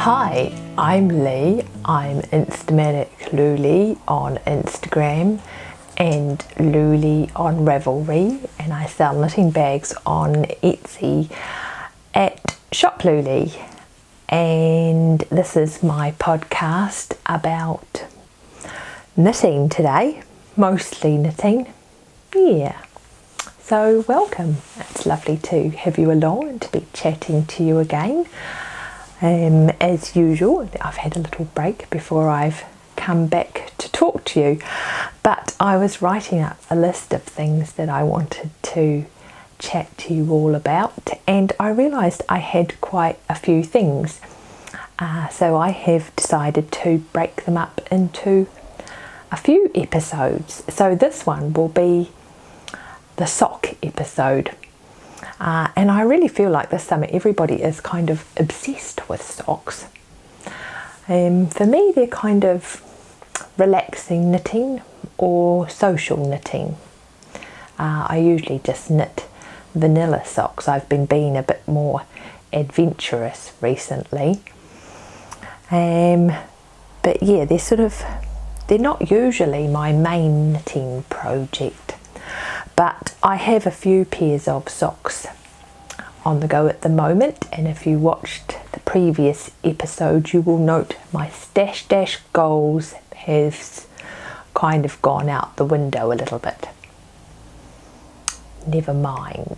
Hi, I'm Lee. I'm Instamatic louleigh on Instagram and louleigh on Ravelry, and I sell knitting bags on Etsy at Shop Louleigh. And this is my podcast about knitting today, mostly knitting. Yeah. So welcome. It's lovely to have you along and to be chatting to you again. As usual, I've had a little break before I've come back to talk to you, but I was writing up a list of things that I wanted to chat to you all about, and I realised I had quite a few things, so I have decided to break them up into a few episodes. So this one will be the sock episode. And I really feel like this summer everybody is kind of obsessed with socks. For me, they're kind of relaxing knitting or social knitting. I usually just knit vanilla socks. I've been being a bit more adventurous recently. But yeah, they're not usually my main knitting project. But I have a few pairs of socks on the go at the moment, and if you watched the previous episode you will note my stash dash goals have kind of gone out the window a little bit. Never mind.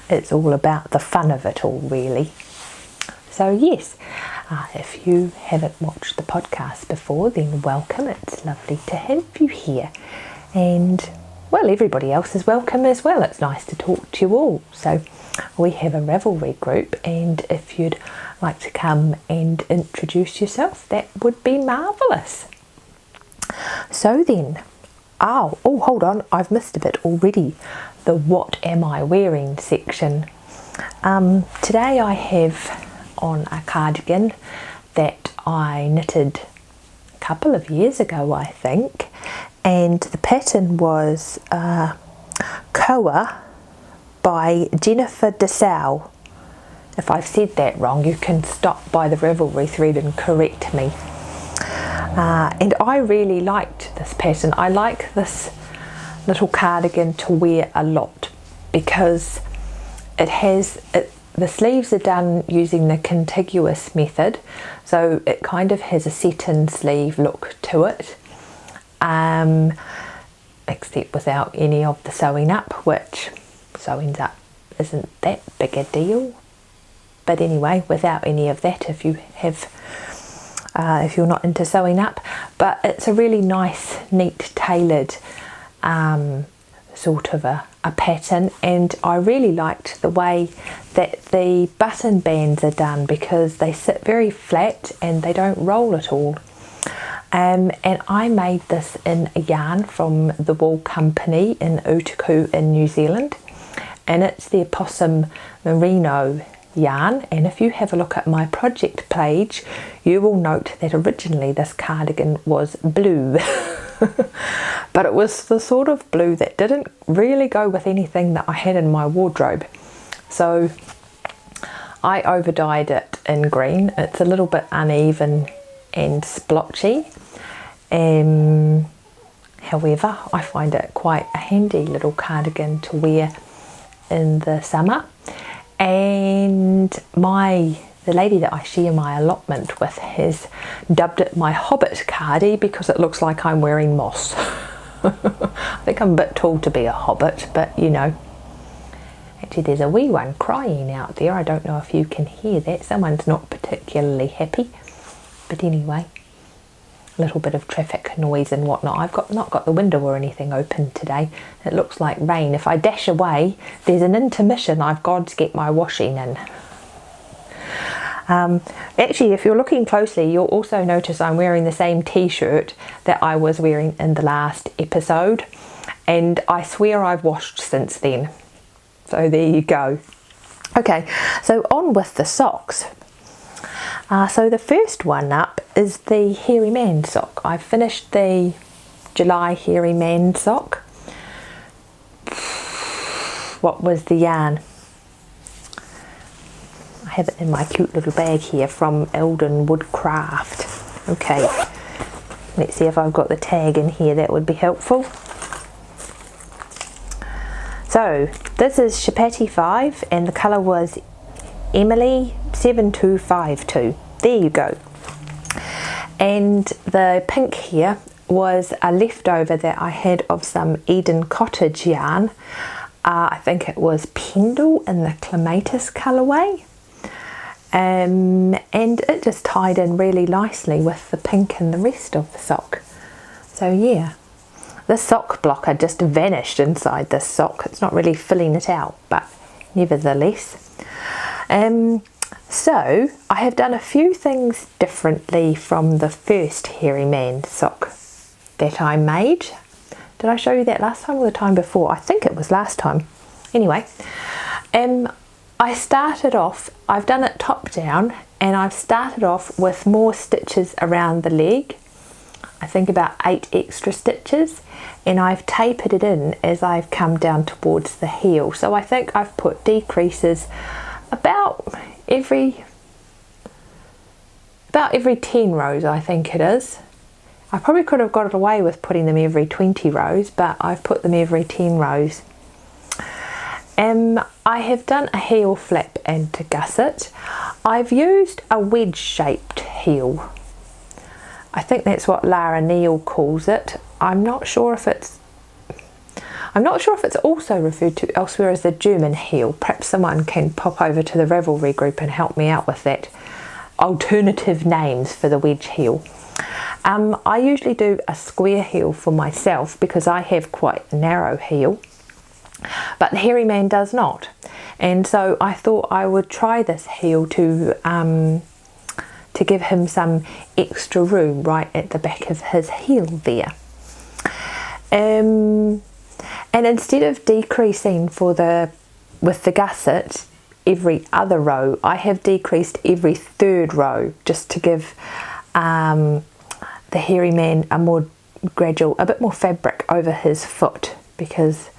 It's all about the fun of it all, really. So yes, if you haven't watched the podcast before, then welcome. It's lovely to have you here. And well, everybody else is welcome as well. It's nice to talk to you all. So we have a Ravelry group, and if you'd like to come and introduce yourself, that would be marvellous. So then, hold on, I've missed a bit already. The what am I wearing section. Today I have on a cardigan that I knitted a couple of years ago, I think. And the pattern was Koa by Jennifer DeSalle. If I've said that wrong, you can stop by the Ravelry thread and correct me. And I really liked this pattern. I like this little cardigan to wear a lot because the sleeves are done using the contiguous method, so it kind of has a set-in sleeve look to it. Except without any of the sewing up, which sewing up isn't that big a deal. But anyway, without any of that, if you're not into sewing up, but it's a really nice, neat, tailored sort of a pattern, and I really liked the way that the button bands are done because they sit very flat and they don't roll at all. And I made this in a yarn from the Wool Company in Utaku in New Zealand, and it's the Opossum Merino yarn. And if you have a look at my project page, you will note that originally this cardigan was blue, but it was the sort of blue that didn't really go with anything that I had in my wardrobe. So I over dyed it in green. It's a little bit uneven and splotchy. However, I find it quite a handy little cardigan to wear in the summer. And the lady that I share my allotment with has dubbed it my Hobbit cardi because it looks like I'm wearing moss. I think I'm a bit tall to be a hobbit, but you know. Actually, there's a wee one crying out there. I don't know if you can hear that. Someone's not particularly happy. But anyway, a little bit of traffic noise and whatnot. I've not got the window or anything open today. It looks like rain. If I dash away, there's an intermission. I've got to get my washing in. Actually, if you're looking closely, you'll also notice I'm wearing the same t-shirt that I was wearing in the last episode. And I swear I've washed since then. So there you go. Okay, so on with the socks. So the first one up is the Hairy Man sock. I've finished the July Hairy Man sock. What was the yarn? I I have it in my cute little bag here from Eldon Woodcraft. Okay, let's see if I've got the tag in here, that would be helpful. So this is Chapati 5 and the colour was Emily 7252. There you go. And the pink here was a leftover that I had of some Eden Cottage yarn. I think it was Pendle in the Clematis colourway. And it just tied in really nicely with the pink and the rest of the sock. So yeah, the sock blocker just vanished inside this sock. It's not really filling it out, but nevertheless. So I have done a few things differently from the first Hairy Man sock that I made. Did I show you that last time or the time before? I think it was last time. Anyway, I started off, I've done it top down, and I've started off with more stitches around the leg. I think about 8 extra stitches, and I've tapered it in as I've come down towards the heel. So I think I've put decreases about every 10 rows, I think it is. I probably could have got it away with putting them every 20 rows, but I've put them every 10 rows. I have done a heel flap and to gusset. I've used a wedge shaped heel. I think that's what Lara Neal calls it. I'm not sure if it's also referred to elsewhere as the German heel. Perhaps someone can pop over to the Ravelry group and help me out with that. Alternative names for the wedge heel. I usually do a square heel for myself because I have quite a narrow heel, but the Hairy Man does not. And so I thought I would try this heel to give him some extra room right at the back of his heel there. And instead of decreasing with the gusset every other row, I have decreased every 3rd row just to give the Hairy Man a bit more fabric over his foot, because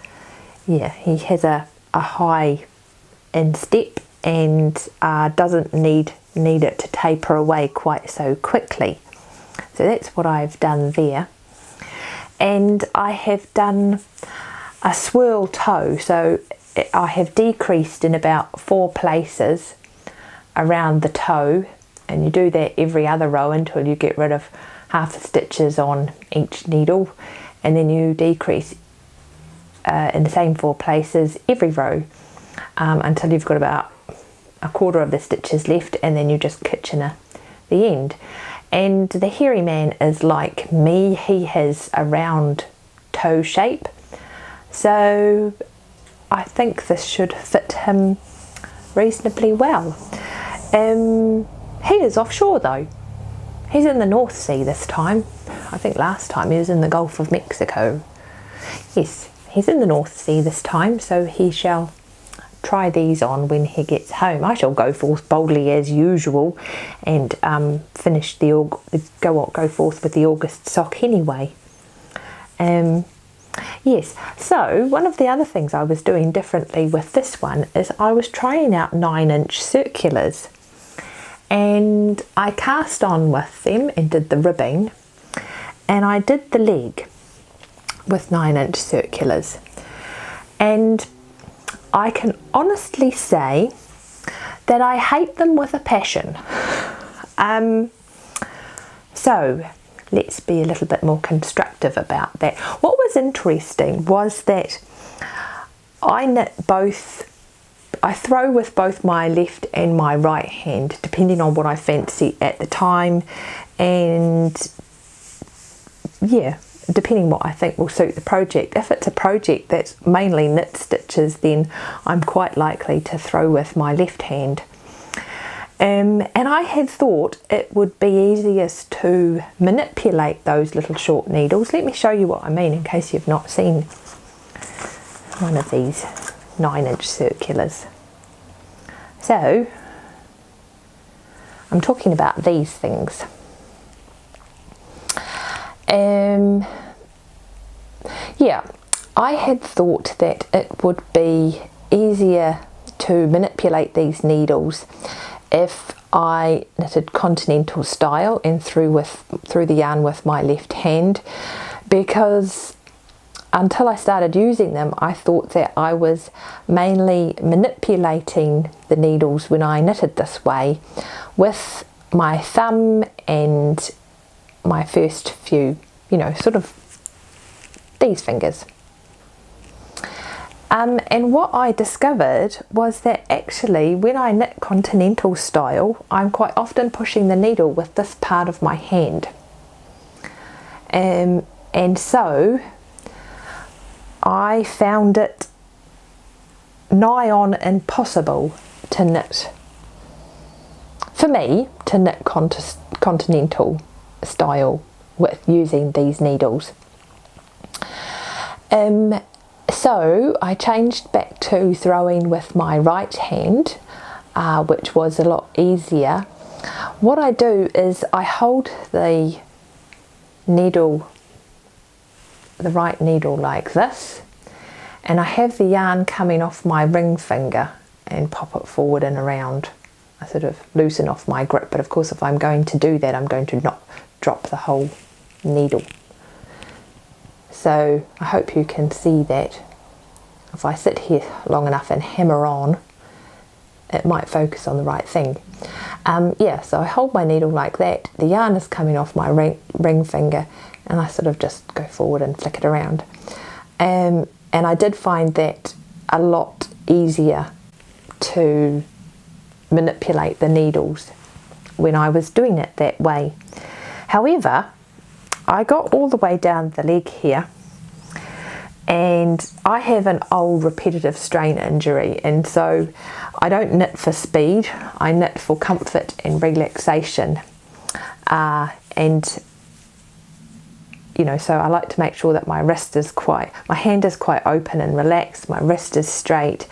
yeah, he has a high instep and doesn't need it to taper away quite so quickly. So that's what I've done there. And I have done a swirl toe, so I have decreased in about 4 places around the toe, and you do that every other row until you get rid of half the stitches on each needle, and then you decrease in the same 4 places every row until you've got about a quarter of the stitches left, and then you just kitchener the end. And the Hairy Man is like me, he has a round toe shape, so I think this should fit him reasonably well. He is offshore though. He's in the North Sea this time. I think last time he was in the Gulf of Mexico. Yes, he's in the North Sea this time, so he shall try these on when he gets home. I shall go forth boldly as usual and finish go forth with the August sock anyway. Yes, so one of the other things I was doing differently with this one is I was trying out 9-inch circulars, and I cast on with them and did the ribbing, and I did the leg with 9-inch circulars, and I can honestly say that I hate them with a passion. So let's be a little bit more constructive about that. What was interesting was that I throw with both my left and my right hand, depending on what I fancy at the time, and yeah, depending what I think will suit the project. If it's a project that's mainly knit stitches, then I'm quite likely to throw with my left hand. And I had thought it would be easiest to manipulate those little short needles. Let me show you what I mean in case you've not seen one of these 9-inch circulars. So I'm talking about these things. Yeah, I had thought that it would be easier to manipulate these needles if I knitted continental style and through the yarn with my left hand, because until I started using them I thought that I was mainly manipulating the needles when I knitted this way with my thumb and my first few, you know, sort of these fingers. And what I discovered was that actually when I knit continental style, I'm quite often pushing the needle with this part of my hand. And so I found it nigh on impossible to knit, for me, to knit continental style with using these needles. So I changed back to throwing with my right hand, which was a lot easier. What I do is I hold the needle, the right needle like this, and I have the yarn coming off my ring finger and pop it forward and around. I sort of loosen off my grip, but of course if I'm going to do that I'm going to not drop the whole needle. So I hope you can see that. If I sit here long enough and hammer on, it might focus on the right thing. Yeah, so I hold my needle like that, the yarn is coming off my ring finger, and I sort of just go forward and flick it around. And I did find that a lot easier to manipulate the needles when I was doing it that way. However, I got all the way down the leg here, and I have an old repetitive strain injury, and so I don't knit for speed, I knit for comfort and relaxation. And you know, so I like to make sure that my hand is quite open and relaxed, my wrist is straight,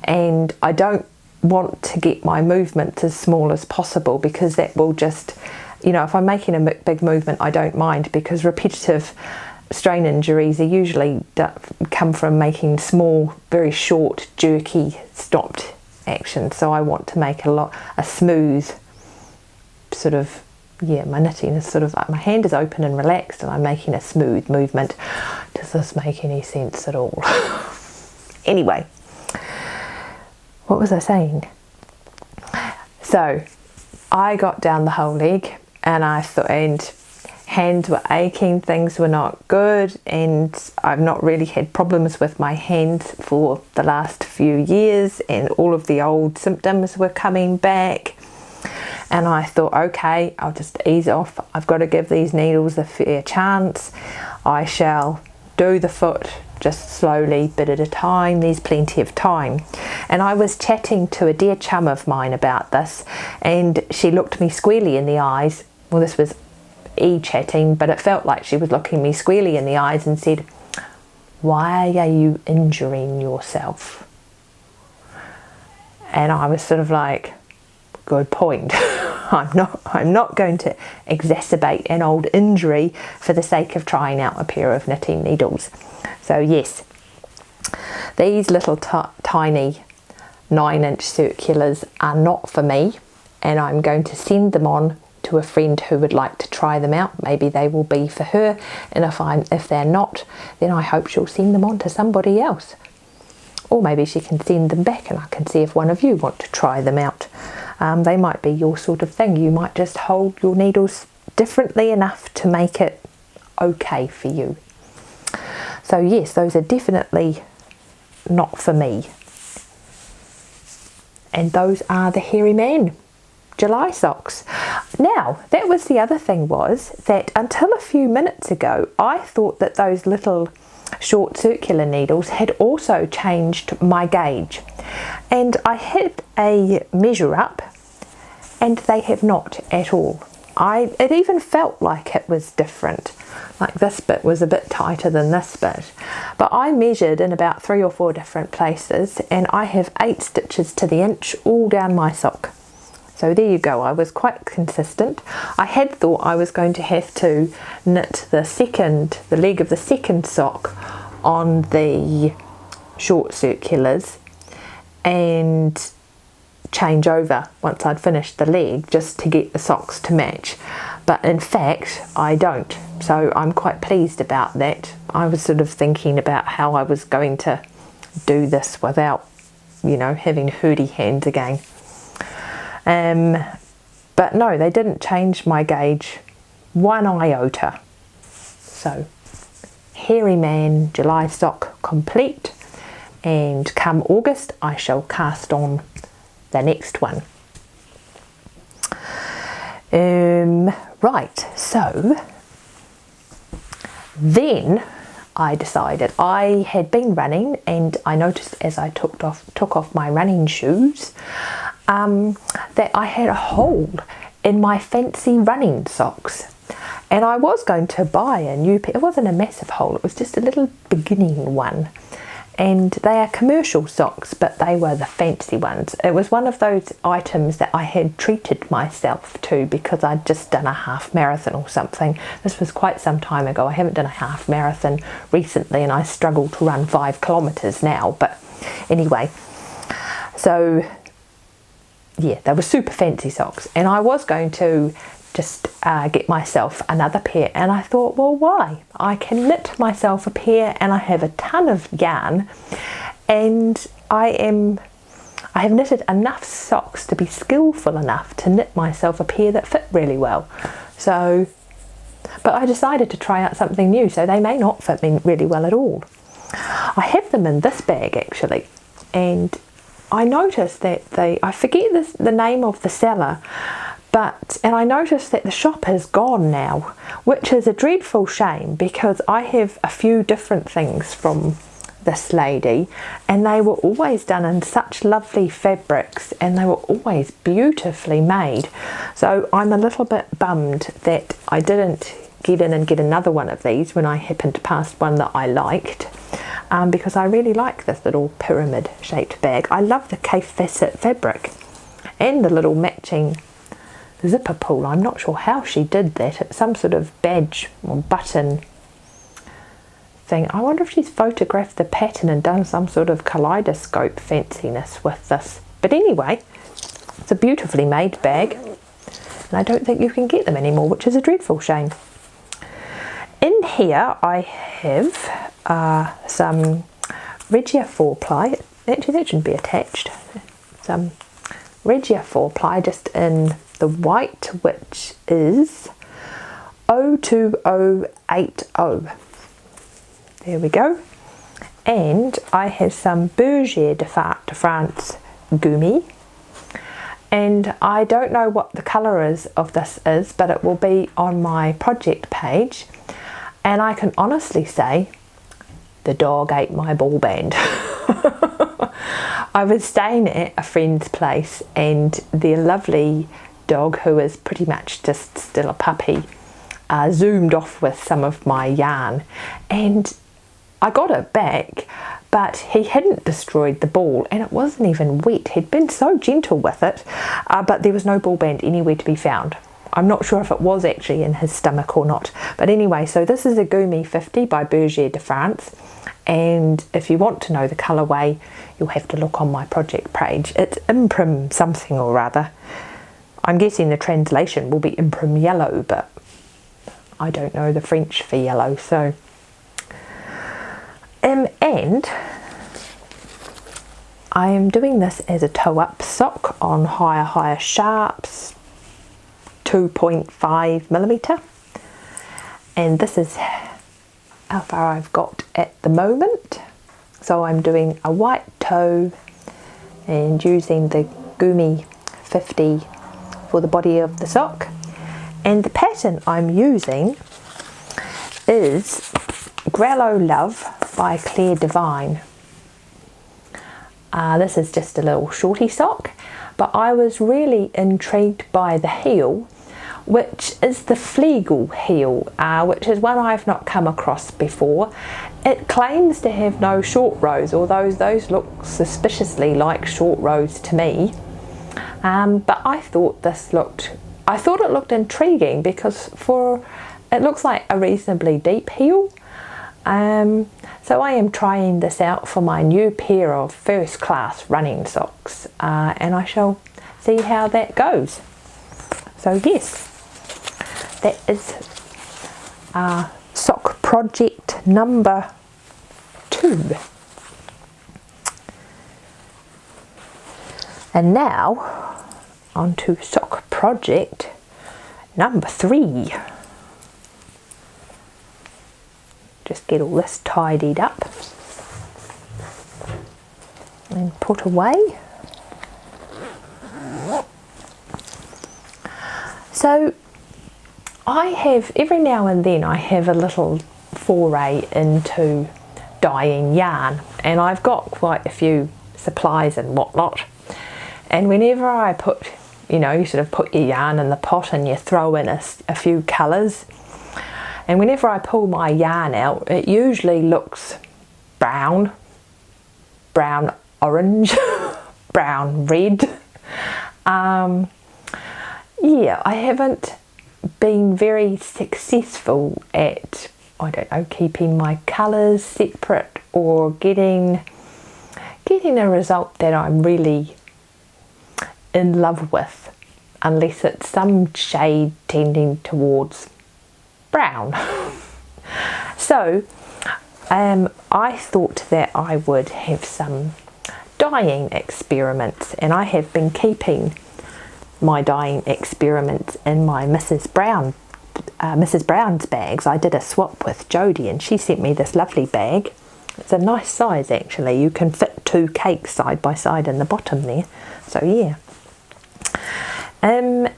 and I don't want to get my movements as small as possible, because that will just, you know, if I'm making a big movement I don't mind, because repetitive strain injuries are usually come from making small, very short, jerky, stopped actions. So I want to make a smooth sort of, yeah, my knitting is sort of like my hand is open and relaxed and I'm making a smooth movement. Does this make any sense at all? Anyway, what was I saying? So I got down the whole leg and I thought, and hands were aching, things were not good, and I've not really had problems with my hands for the last few years, and all of the old symptoms were coming back. And I thought, okay, I'll just ease off, I've got to give these needles a fair chance. I shall do the foot just slowly, bit at a time, there's plenty of time. And I was chatting to a dear chum of mine about this, and she looked me squarely in the eyes. Well, this was chatting, but it felt like she was looking me squarely in the eyes and said, "Why are you injuring yourself?" And I was sort of like, good point. I'm not going to exacerbate an old injury for the sake of trying out a pair of knitting needles. So yes, these little tiny 9-inch circulars are not for me, and I'm going to send them on to a friend who would like to try them out. Maybe they will be for her, and if they're not, then I hope she'll send them on to somebody else. Or maybe she can send them back and I can see if one of you want to try them out. They might be your sort of thing. You might just hold your needles differently enough to make it okay for you. So yes, those are definitely not for me. And those are the Hairy Man July socks. Now, that was the other thing, was that until a few minutes ago, I thought that those little short circular needles had also changed my gauge. And I had a measure up, and they have not at all. It even felt like it was different. Like this bit was a bit tighter than this bit. But I measured in about 3 or 4 different places, and I have 8 stitches to the inch all down my sock. So there you go, I was quite consistent. I had thought I was going to have to knit the leg of the second sock on the short circulars, and change over once I'd finished the leg just to get the socks to match. But in fact I don't, so I'm quite pleased about that. I was sort of thinking about how I was going to do this without, you know, having hurdy hands again. But no, they didn't change my gauge one iota. So Hairy Man July sock complete, and come August I shall cast on the next one. Right, so then I decided, I had been running and I noticed as I took off my running shoes that I had a hole in my fancy running socks, and I was going to buy a new pair. It wasn't a massive hole, it was just a little beginning one, and they are commercial socks, but they were the fancy ones. It was one of those items that I had treated myself to because I'd just done a half marathon or something. This was quite some time ago. I haven't done a half marathon recently, and I struggle to run 5 kilometres now, but anyway, so yeah, they were super fancy socks, and I was going to just get myself another pair, and I thought, well, why? I can knit myself a pair, and I have a ton of yarn, and I have knitted enough socks to be skillful enough to knit myself a pair that fit really well. So, but I decided to try out something new, so they may not fit me really well at all. I have them in this bag actually, and I noticed that I forget the name of the seller, and I noticed that the shop has gone now, which is a dreadful shame because I have a few different things from this lady, and they were always done in such lovely fabrics, and they were always beautifully made. So I'm a little bit bummed that I didn't get in and get another one of these when I happened past one that I liked, because I really like this little pyramid shaped bag. I love the Cafe Facet fabric and the little matching zipper pull. I'm not sure how she did that. It's some sort of badge or button thing. I wonder if she's photographed the pattern and done some sort of kaleidoscope fanciness with this. But anyway, it's a beautifully made bag, and I don't think you can get them anymore, which is a dreadful shame. In here I have some Regia 4-ply. Actually, that shouldn't be attached. Some Regia 4-ply just in the white, which is 02080. There we go. And I have some Berger de France gummy, and I don't know what the colour is of this is, but it will be on my project page, and I can honestly say the dog ate my ball band. I was staying at a friend's place, and their lovely dog, who is pretty much just still a puppy, zoomed off with some of my yarn, and I got it back, but he hadn't destroyed the ball, and it wasn't even wet. He'd been so gentle with it, but there was no ball band anywhere to be found. I'm not sure if it was actually in his stomach or not, but anyway, so this is a Gumi 50 by Berger de France, and if you want to know the colourway, you'll have to look on my project page. It's Imprim something or other. I'm guessing the translation will be Imprim Yellow, but I don't know the French for yellow, so. And I am doing this as a toe-up sock on higher sharps, 2.5mm, and this is how far I've got at the moment. So I'm doing a white toe and using the Gumi 50 for the body of the sock, and the pattern I'm using is Grello Love by Claire Devine. This is just a little shorty sock, but I was really intrigued by the heel, which is the Flegel heel, which is one I've not come across before. It claims to have no short rows, although those look suspiciously like short rows to me. But I thought it looked intriguing because it looks like a reasonably deep heel, So I am trying this out for my new pair of first class running socks, and I shall see how that goes. So yes, that is sock project number 2. And now on to sock project number 3. Just get all this tidied up and put away. So I have, every now and then I have a little foray into dyeing yarn, and I've got quite a few supplies and whatnot, and whenever I put, you know, you sort of put your yarn in the pot and you throw in a few colours, and whenever I pull my yarn out it usually looks brown, brown orange, brown red. Yeah, I haven't been very successful at, I don't know, keeping my colours separate or getting a result that I'm really in love with, unless it's some shade tending towards brown. So I thought that I would have some dyeing experiments, and I have been keeping my dyeing experiments in my Mrs. Brown's bags. I did a swap with Jodie and she sent me this lovely bag. It's a nice size actually. You can fit 2 cakes side by side in the bottom there. So yeah. And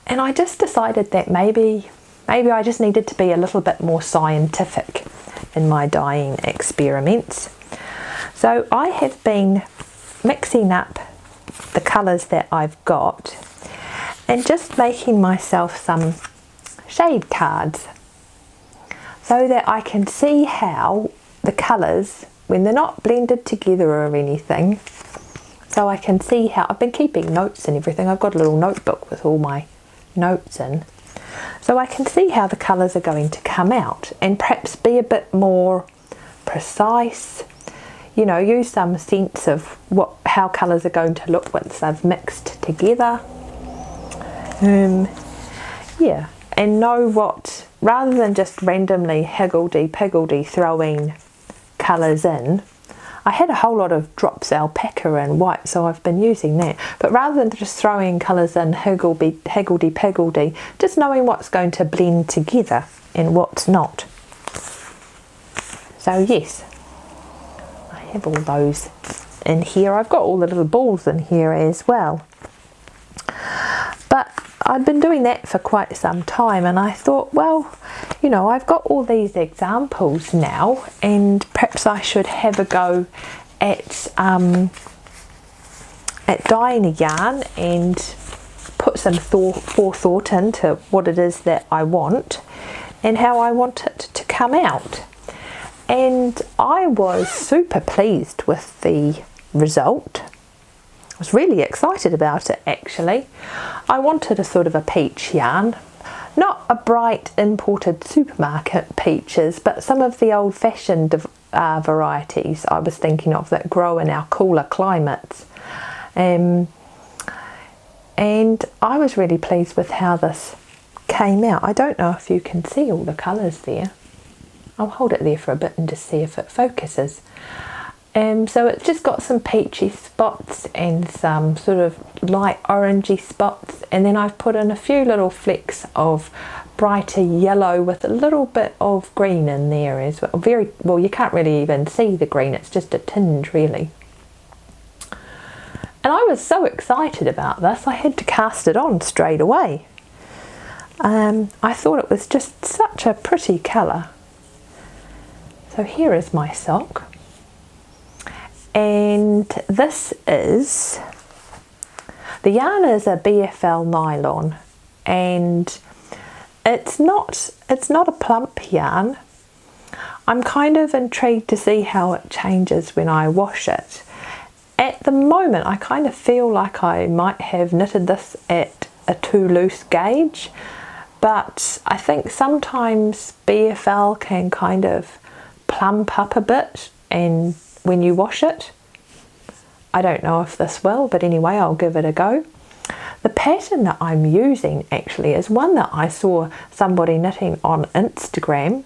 I just decided that maybe I just needed to be a little bit more scientific in my dyeing experiments. So I have been mixing up the colours that I've got and just making myself some shade cards so that I can see how the colours, when they're not blended together or anything, so I can see how, I've been keeping notes and everything. I've got a little notebook with all my notes in, so I can see how the colours are going to come out and perhaps be a bit more precise, you know, use some sense of how colours are going to look once they've mixed together. Yeah, and know what, rather than just randomly higgledy-piggledy throwing colours in. I had a whole lot of drops alpaca and white, so I've been using that. But rather than just throwing colours in higgledy-piggledy, just knowing what's going to blend together and what's not. So yes, I have all those in here. I've got all the little balls in here as well. But I've been doing that for quite some time, and I thought, well, you know, I've got all these examples now, and perhaps I should have a go at dyeing a yarn and put some forethought into what it is that I want and how I want it to come out. And I was super pleased with the result. I was really excited about it actually. I wanted a sort of a peach yarn, not a bright imported supermarket peaches, but some of the old-fashioned varieties I was thinking of that grow in our cooler climates. And I was really pleased with how this came out. I don't know if you can see all the colours there. I'll hold it there for a bit and just see if it focuses. So it's just got some peachy spots and some sort of light orangey spots, and then I've put in a few little flecks of brighter yellow with a little bit of green in there as well. Very well, you can't really even see the green, it's just a tinge really. And I was so excited about this, I had to cast it on straight away. I thought it was just such a pretty colour. So here is my sock. And this is, the yarn is a BFL nylon, and it's not a plump yarn. I'm kind of intrigued to see how it changes when I wash it. At the moment I kind of feel like I might have knitted this at a too loose gauge, but I think sometimes BFL can kind of plump up a bit and when you wash it. I don't know if this will, but anyway, I'll give it a go. The pattern that I'm using actually is one that I saw somebody knitting on Instagram,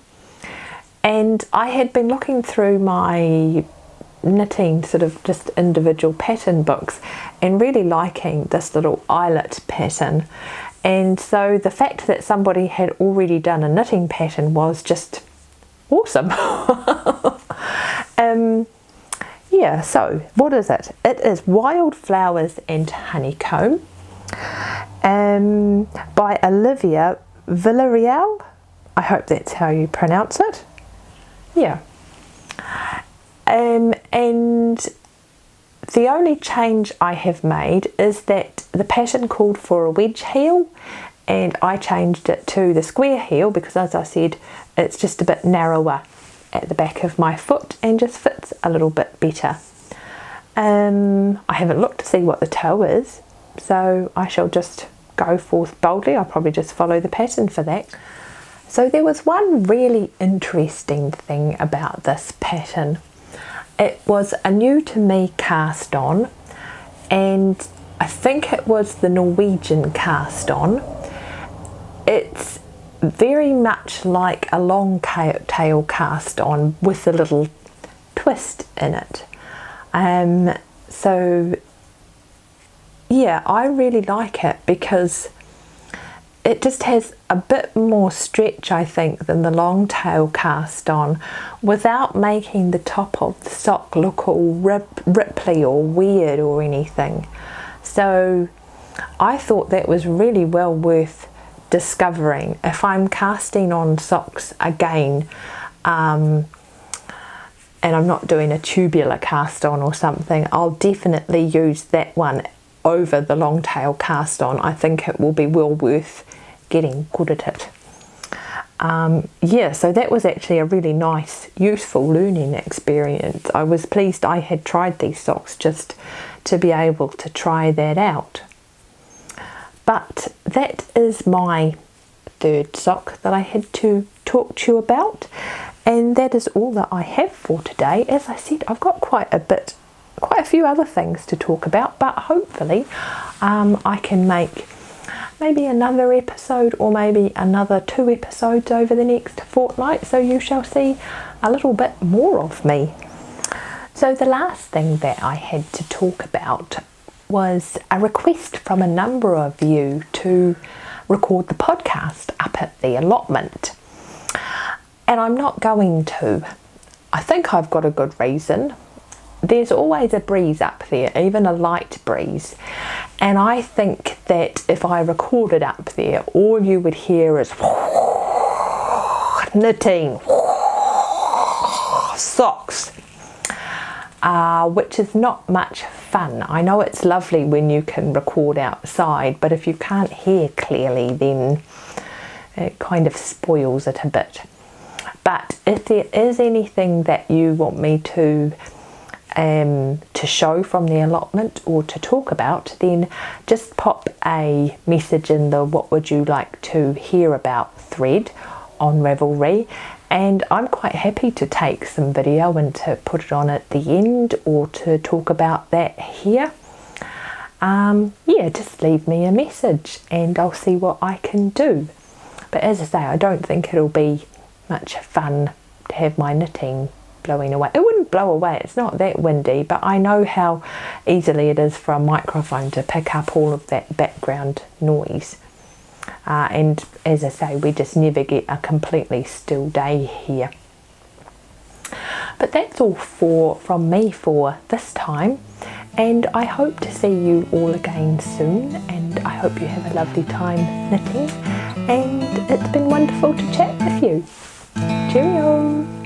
and I had been looking through my knitting sort of just individual pattern books and really liking this little eyelet pattern, and so the fact that somebody had already done a knitting pattern was just awesome. Yeah, so what is it? It is Wildflowers and Honeycomb by Olivia Villarreal. I hope that's how you pronounce it. Yeah. And the only change I have made is that the pattern called for a wedge heel, and I changed it to the square heel because, as I said, it's just a bit narrower at the back of my foot and just fits a little bit better. I haven't looked to see what the toe is, so I shall just go forth boldly. I'll probably just follow the pattern for that. So there was one really interesting thing about this pattern. It was a new to me cast on, and I think it was the Norwegian cast on. It's very much like a long tail cast on with a little twist in it. So yeah, I really like it because it just has a bit more stretch, I think, than the long tail cast on, without making the top of the sock look all ripply or weird or anything. So I thought that was really well worth discovering. If I'm casting on socks again, and I'm not doing a tubular cast on or something, I'll definitely use that one over the long tail cast on. I think it will be well worth getting good at it. Yeah, so that was actually a really nice, useful learning experience. I was pleased I had tried these socks just to be able to try that out. But that is my third sock that I had to talk to you about, and that is all that I have for today. As I said, I've got quite a few other things to talk about, but hopefully I can make maybe another episode or maybe another 2 episodes over the next fortnight, so you shall see a little bit more of me. So the last thing that I had to talk about was a request from a number of you to record the podcast up at the allotment, and I'm not going to. I think I've got a good reason. There's always a breeze up there, even a light breeze, and I think that if I recorded up there, all you would hear is knitting, socks, which is not much fun. I know it's lovely when you can record outside, but if you can't hear clearly, then it kind of spoils it a bit. But if there is anything that you want me to show from the allotment or to talk about, then just pop a message in the what would you like to hear about thread on Ravelry, and I'm quite happy to take some video and to put it on at the end or to talk about that here. Yeah, just leave me a message and I'll see what I can do. But as I say, I don't think it'll be much fun to have my knitting blowing away. It wouldn't blow away, it's not that windy, but I know how easily it is for a microphone to pick up all of that background noise. And as I say, we just never get a completely still day here. But that's all from me for this time, and I hope to see you all again soon, and I hope you have a lovely time knitting, and it's been wonderful to chat with you. Cheerio!